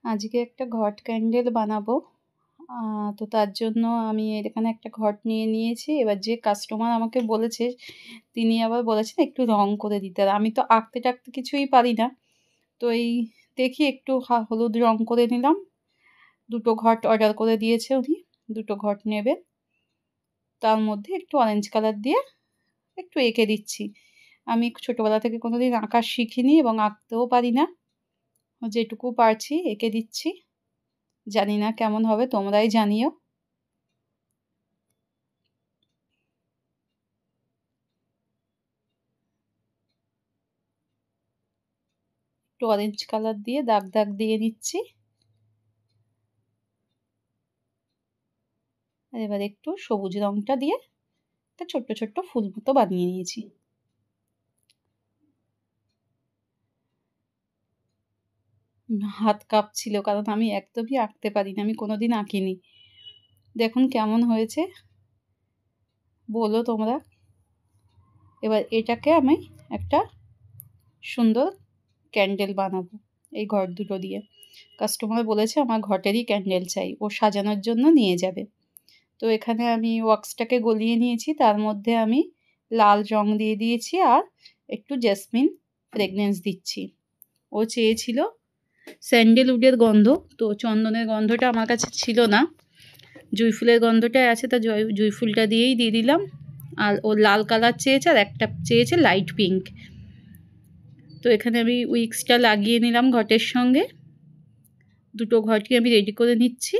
আজকে একটা ঘট ক্যান্ডেল বানাবো। তো তার জন্য আমি এখানে একটা ঘট নিয়ে নিয়েছি। এবার যে কাস্টমার আমাকে বলেছে তিনি আবার বলেছেন একটু রং করে দিতে। আর আমি তো আঁকতে টাকতে কিছুই পারি না। তো এই দেখি একটু হলুদ রং করে নিলাম। 2টো ঘট অর্ডার করে দিয়েছে উনি। 2টো ঘট নেবে। তার মধ্যে একটু অরেঞ্জ কালার দিয়ে একটু এঁকে দিচ্ছি। আমি ছোটবেলা থেকে কোনোদিন আঁকা শিখিনি এবং আঁকতেও পারি না। যেটুকু পারছি এঁকে দিচ্ছি। জানি না কেমন হবে, তোমরাই জানিও। একটু অরেঞ্জ কালার দিয়ে দাগ দাগ দিয়ে নিচ্ছি। এবার একটু সবুজ রংটা দিয়ে একটা ছোট্ট ছোট্ট ফুল মতো বানিয়ে নিয়েছি। হাত কাঁপছিল কারণ আমি একদমই আঁকতে পারি না, আমি কোনোদিন আঁকিনি। দেখুন কেমন হয়েছে বলো তোমরা। এবার এটাকে আমি একটা সুন্দর ক্যান্ডেল বানাবো এই ঘট দুটো দিয়ে। কাস্টমার বলেছে আমার ঘটেরই ক্যান্ডেল চাই, ও সাজানোর জন্য নিয়ে যাবে। তো এখানে আমি ওয়াক্সটাকে গলিয়ে নিয়েছি, তার মধ্যে আমি লাল রং দিয়ে দিয়েছি আর একটু জেসমিন ফ্রেগনেন্স দিচ্ছি। ও চেয়েছিল স্যান্ডেলউডের গন্ধ, তো চন্দনের গন্ধটা আমার কাছে ছিল না, জুঁই গন্ধটাই আছে, তা জুঁই ফুলটা দিয়েই দিয়ে দিলাম। আর ও লাল কালার চেয়েছে আর একটা চেয়েছে লাইট পিঙ্ক। তো এখানে আমি উইক্সটা লাগিয়ে নিলাম ঘটের সঙ্গে। 2টো ঘটকে আমি রেডি করে নিচ্ছি।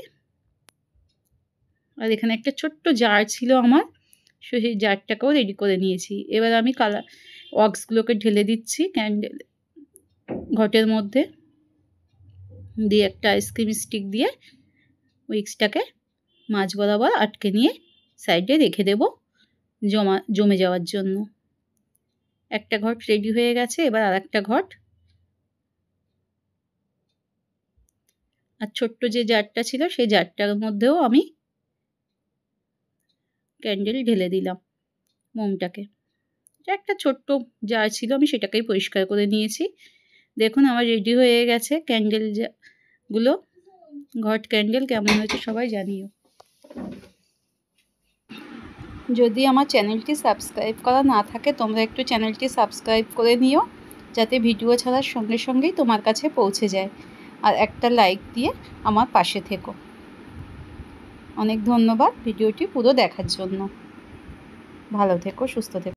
আর এখানে একটা ছোট্ট জার ছিল আমার, সেই জারটাকেও রেডি করে নিয়েছি। এবার আমি ওয়াক্সগুলোকে ঢেলে দিচ্ছি ক্যান্ডেল ঘটের মধ্যে দিয়ে একটা আইসক্রিম স্টিক দিয়ে উইক্সটাকে মাঝ বরাবর আটকে নিয়ে সাইডে রেখে দেব জমে যাওয়ার জন্য। একটা ঘট রেডি হয়ে গেছে, এবার আর একটা ঘট। আর ছোট্ট যে জারটা ছিল সেই জারটার মধ্যেও আমি ক্যান্ডেল ঢেলে দিলাম মোমটাকে। এটা একটা ছোট্ট জার ছিল, আমি সেটাকেই পরিষ্কার করে নিয়েছি। দেখুন আমার রেডি হয়ে গেছে ক্যান্ডেল গুলো। ঘট ক্যান্ডেল কেমন হয়েছে সবাই জানিও। যদি আমার চ্যানেলটি সাবস্ক্রাইব করা না থাকে তোমরা একটু চ্যানেলটি সাবস্ক্রাইব করে নিও, যাতে ভিডিও ছাড়ার সঙ্গে সঙ্গেই তোমার কাছে পৌঁছে যায়। আর একটা লাইক দিয়ে আমার পাশে থেকো। অনেক ধন্যবাদ ভিডিওটি পুরো দেখার জন্য। ভালো থেকো, সুস্থ থেকো।